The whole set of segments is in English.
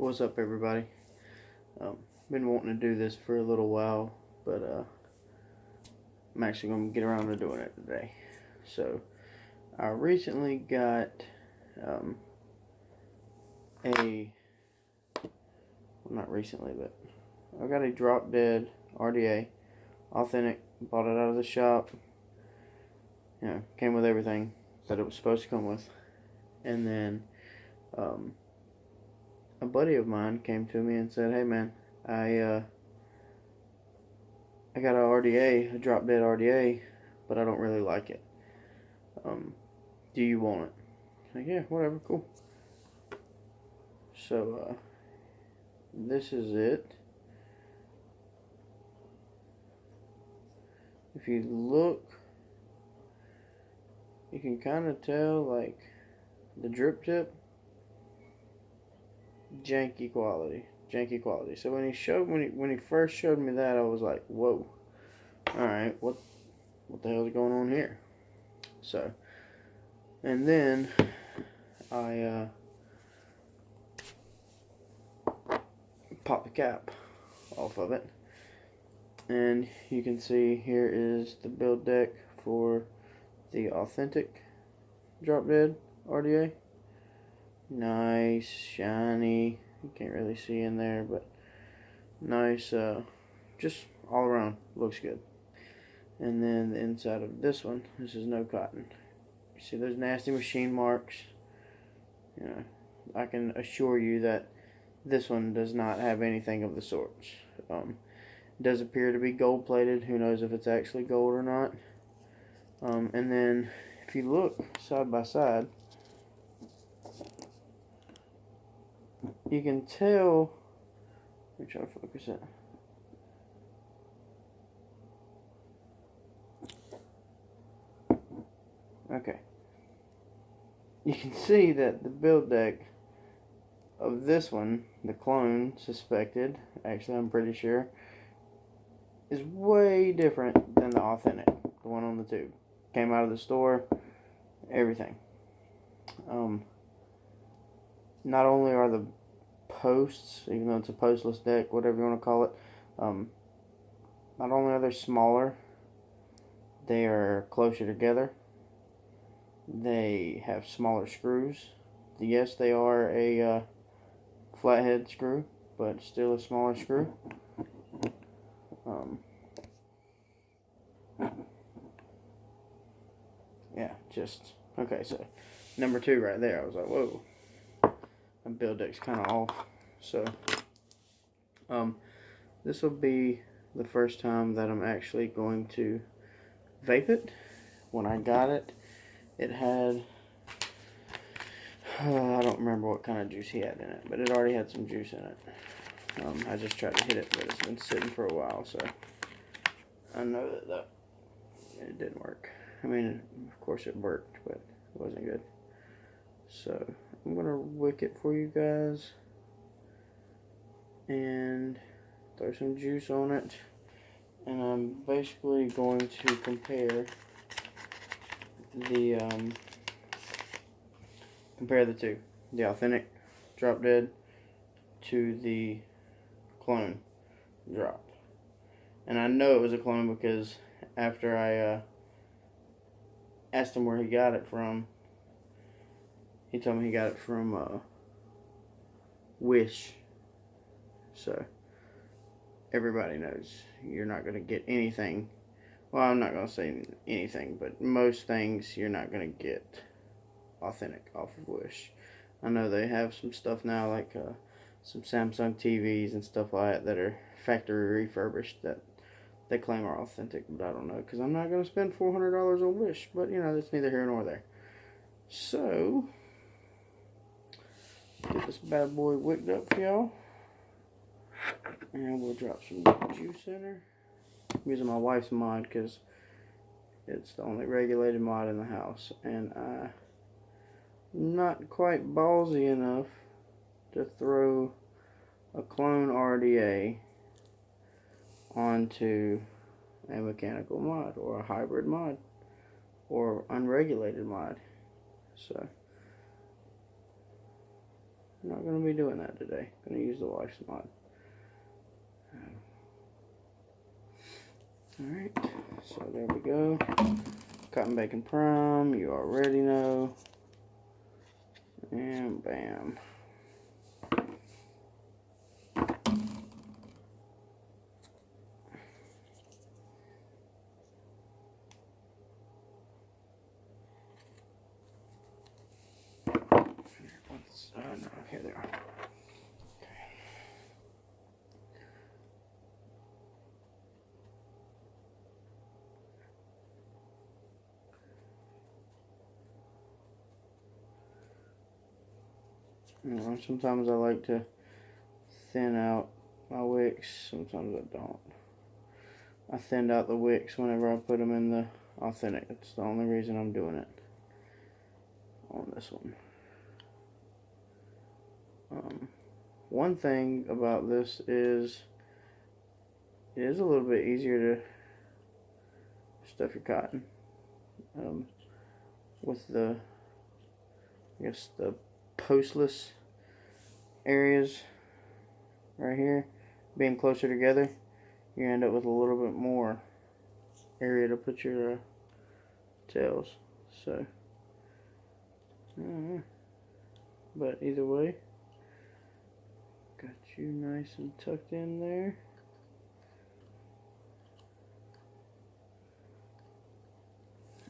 What's up, everybody? Been wanting to do this for a little while, but I'm actually going to get around to doing it today. So, I recently got not recently, but I got a Drop Dead RDA, authentic, bought it out of the shop. Came with everything that it was supposed to come with. And then a buddy of mine came to me and said, "Hey man, I got a RDA, a Drop Dead RDA, but I don't really like it. Do you want it?" Like, yeah, whatever, cool. So this is it. If you look, you can kind of tell, like, the drip tip, janky quality. So when he first showed me that, I was like, whoa, all right, what the hell is going on here? So, and then I popped the cap off of it, and you can see here is the build deck for the authentic Drop Dead RDA. Nice, shiny. You can't really see in there, but nice. Just all around looks good. And then the inside of this one, this is no cotton. You see those nasty machine marks? I can assure you that this one does not have anything of the sorts. It does appear to be gold plated. Who knows if it's actually gold or not? And then if you look side by side, you can tell. Let me try to focus it. Okay. You can see that the build deck of this one, the clone suspected, actually I'm pretty sure, is way different than the authentic, the one on the tube. Came out of the store, everything. Not only are the posts, even though it's a postless deck, whatever you want to call it, not only are they smaller, they are closer together. They have smaller screws. Yes, they are a flathead screw, but still a smaller screw. Yeah, just okay. So number 2 right there, I was like, whoa, my build deck's kind of off. So this will be the first time that I'm actually going to vape it. When I got it, it had I don't remember what kind of juice he had in it, but it already had some juice in it. I just tried to hit it, but it's been sitting for a while, so I know that it didn't work. I mean, of course it worked, but it wasn't good. So I'm gonna wick it for you guys and throw some juice on it, and I'm basically going to compare the two, the authentic Drop Dead to the clone Drop. And I know it was a clone because after I asked him where he got it from, he told me he got it from Wish. So everybody knows you're not going to get anything. Well, I'm not going to say anything, but most things you're not going to get authentic off of Wish. I know they have some stuff now, like some Samsung TVs and stuff like that are factory refurbished that they claim are authentic, but I don't know, because I'm not going to spend $400 on Wish, but that's neither here nor there. So get this bad boy wicked up for y'all, and we'll drop some juice in her. I'm using my wife's mod because it's the only regulated mod in the house, and I'm not quite ballsy enough to throw a clone RDA onto a mechanical mod or a hybrid mod or unregulated mod. So I'm not going to be doing that today. I'm going to use the wife's mod. Alright, so there we go. Cotton bacon prime, you already know. And bam. No, here they are. You know, sometimes I like to thin out my wicks, sometimes I don't. I thinned out the wicks whenever I put them in the authentic. That's the only reason I'm doing it on this one. One thing about this is it is a little bit easier to stuff your cotton with the, I guess, the postless areas right here being closer together. You end up with a little bit more area to put your tails. So, but either way, got you nice and tucked in there.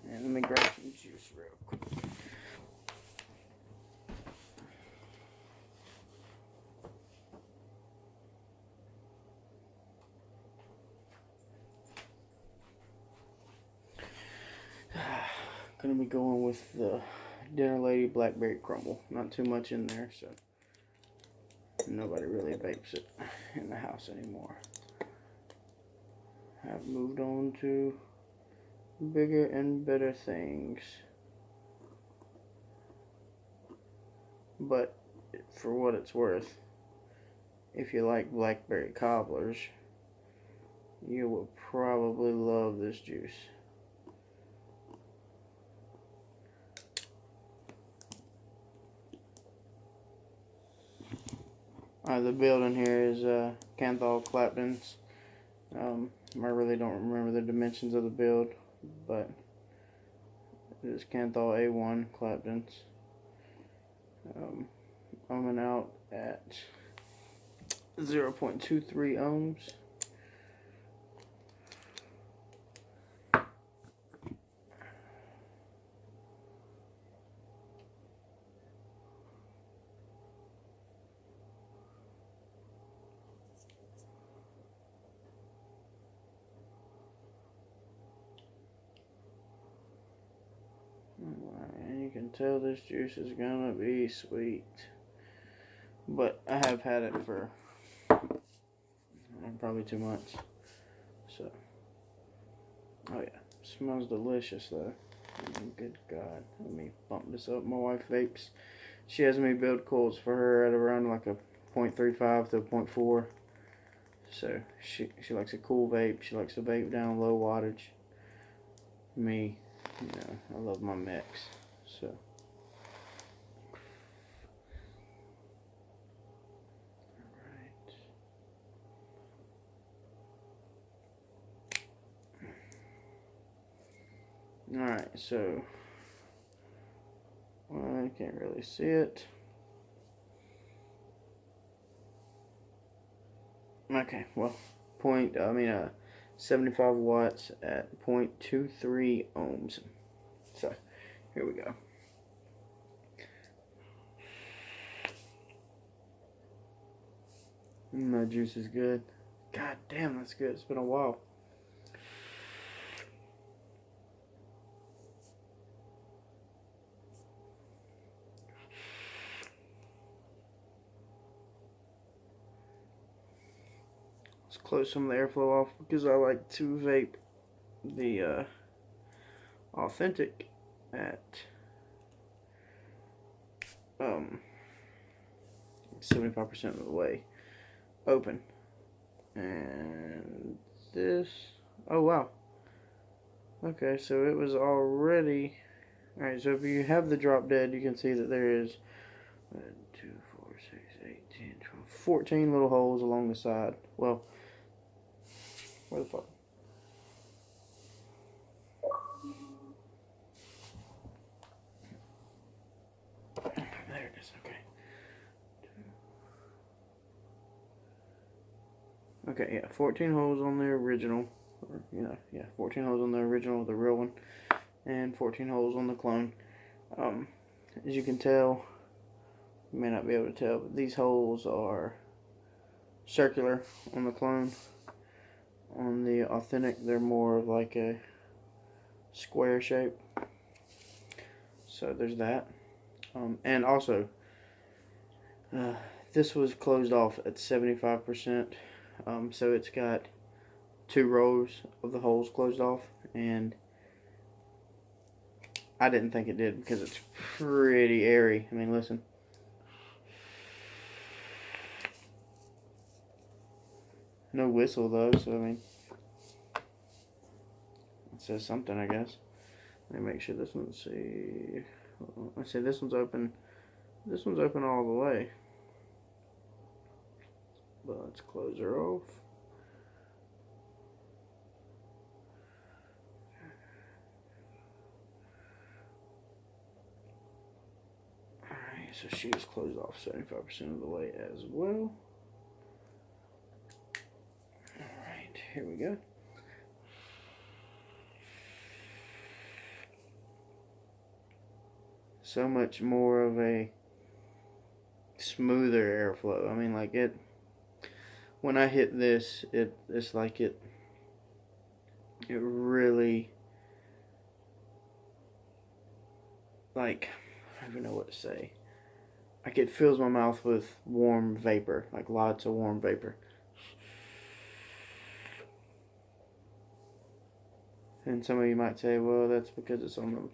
And let me grab some juice real quick. Gonna be going with the Dinner Lady Blackberry Crumble. Not too much in there, so nobody really vapes it in the house anymore. I've moved on to bigger and better things. But for what it's worth, if you like blackberry cobblers, you will probably love this juice. The build in here is Kanthal Claptons. I really don't remember the dimensions of the build, but it is Kanthal A1 Claptons. Ohming out at 0.23 ohms. And you can tell this juice is gonna be sweet, but I have had it for probably 2 months. So, oh yeah, smells delicious though. Good God, let me bump this up. My wife vapes. She has me build coils for her at around like a 0.35 to a 0.4. So she likes a cool vape. She likes to vape down low wattage. Me, you know, I love my mix. So. Alright, so I can't really see it. Okay, well, 75 watts at 0.23 ohms. So, here we go. That juice is good. God damn, that's good. It's been a while. Let's close some of the airflow off because I like to vape the authentic at 75% of the way open. And this, oh wow, okay, so it was already, alright, so if you have the drop dead, you can see that there is 1, 2, 4, 14 little holes along the side. Well, where the fuck? There it is. Okay. Okay, yeah, 14 holes on the original. Or, 14 holes on the original, the real one, and 14 holes on the clone. As you can tell, you may not be able to tell, but these holes are circular on the clone. On the authentic, they're more of like a square shape. So there's that. And also, this was closed off at 75%. So it's got 2 rows of the holes closed off, and I didn't think it did because it's pretty airy. I mean, listen. No whistle though, so I mean, it says something, I guess. Let me make sure this one's, see. I say this one's open. This one's open all the way. But let's close her off. Alright, so she was closed off 75% of the way as well. Alright, here we go. So much more of a smoother airflow. I mean, like it, when I hit this, it's like it really, like, I don't even know what to say. Like, it fills my mouth with warm vapor, like lots of warm vapor. And some of you might say, well, that's because it's on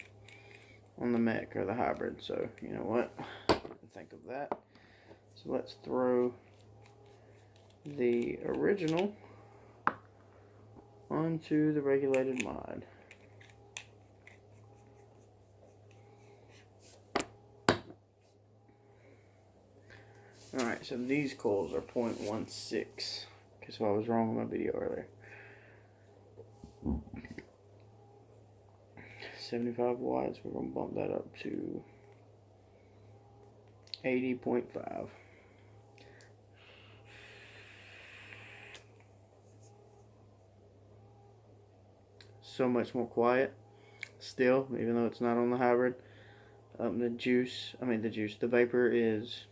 the mech or the hybrid. So, you know what? I didn't think of that. So let's throw the original onto the regulated mod. Alright, so these coils are 0.16. Okay, so I was wrong in my video earlier. 75 watts, we're going to bump that up to 80.5. So much more quiet still, even though it's not on the hybrid. The vapor is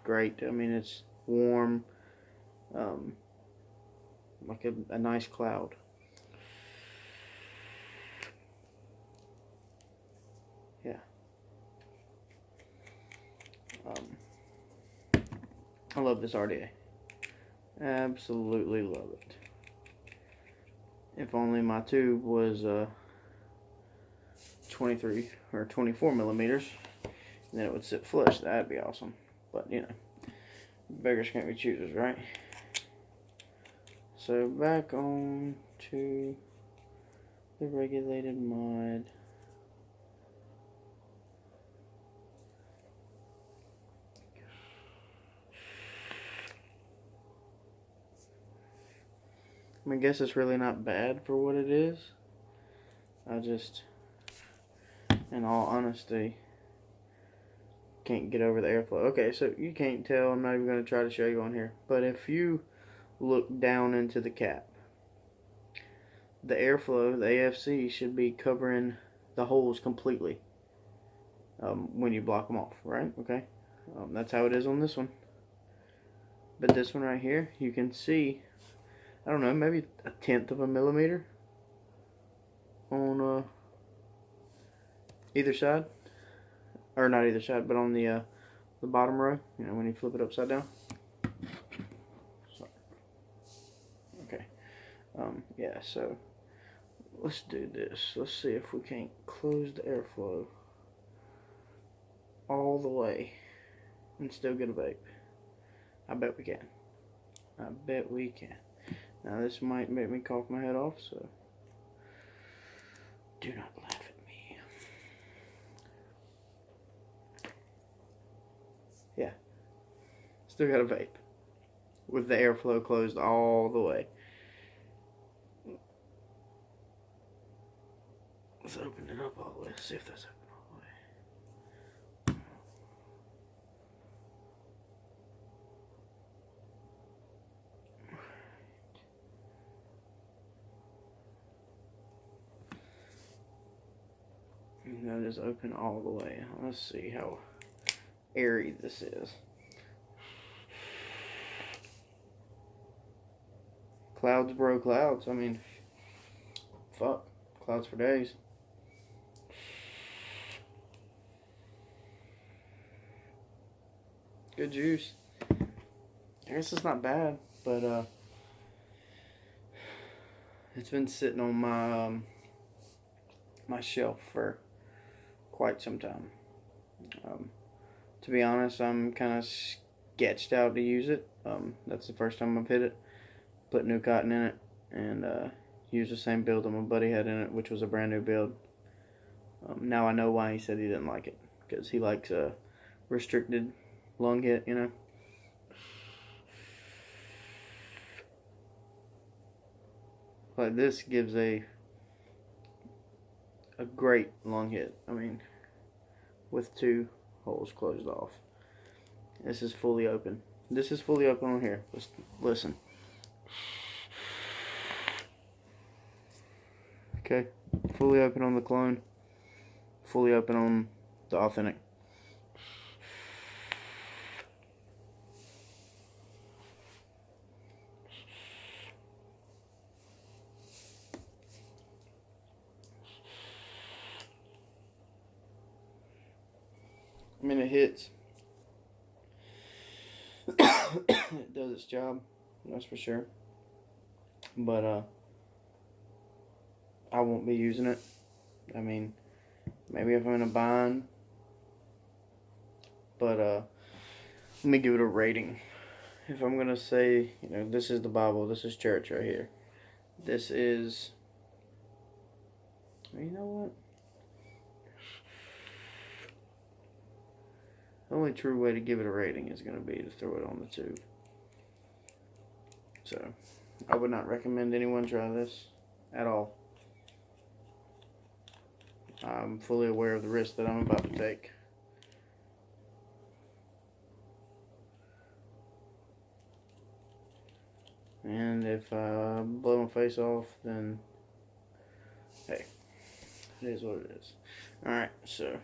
great. I mean, it's warm, like a nice cloud. Yeah. I love this RDA. Absolutely love it. If only my tube was 23 or 24 millimeters, and then it would sit flush. That'd be awesome. But you know, beggars can't be choosers, right? So back on to the regulated mod. I mean, I guess it's really not bad for what it is. I just, in all honesty, can't get over the airflow. Okay, so you can't tell. I'm not even going to try to show you on here. But if you look down into the cap, the airflow, the AFC, should be covering the holes completely when you block them off, right? Okay, that's how it is on this one. But this one right here, you can see, I don't know, maybe 1/10 of a millimeter on either side, or not either side, but on the bottom row. You know, when you flip it upside down. Sorry. Okay. Yeah. So let's do this. Let's see if we can't close the airflow all the way and still get a vape. I bet we can. I bet we can. Now this might make me cough my head off, so do not laugh at me. Yeah. Still got a vape. With the airflow closed all the way. Let's open it up all the way. Let's see if that's open all the way. And that is open all the way. Let's see how airy this is. Clouds, bro, clouds. I mean, fuck. Clouds for days. Good juice. I guess it's not bad, but it's been sitting on my my shelf for quite some time. To be honest, I'm kind of sketched out to use it. That's the first time I've hit it. Put new cotton in it and used the same build that my buddy had in it, which was a brand new build. Now I know why he said he didn't like it, because he likes a restricted lung hit, you know. Like this gives a great lung hit. I mean, with two holes closed off. This is fully open. This is fully open on here. Listen. Okay, fully open on the clone. Fully open on the authentic. I mean, it hits. It does its job, that's for sure. But I won't be using it. I mean, maybe if I'm in a bind. But let me give it a rating. If I'm gonna say, you know, this is the Bible, this is church right here. This is, you know what? The only true way to give it a rating is going to be to throw it on the tube. So, I would not recommend anyone try this at all. I'm fully aware of the risk that I'm about to take. And if I blow my face off, then hey, it is what it is. Alright, so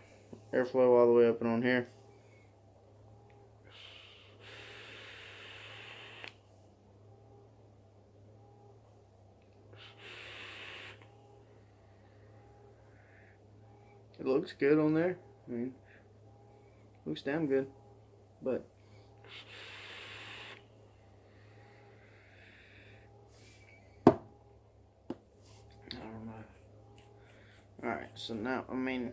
airflow all the way up and on here. It looks good on there. I mean, looks damn good. But I don't know. Alright, so now, I mean,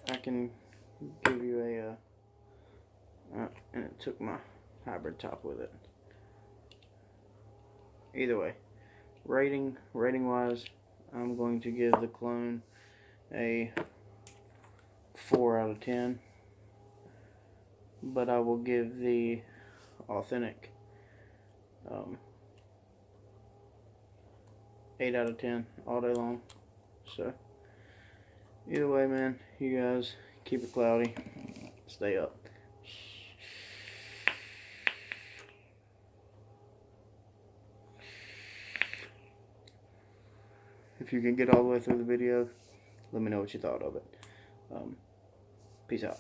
I can give you and it took my hybrid top with it. Either way, rating wise, I'm going to give the clone a 4 out of 10, but I will give the authentic 8 out of 10 all day long. So either way, man, you guys keep it cloudy, stay up. If you can get all the way through the video, let me know what you thought of it. Peace out.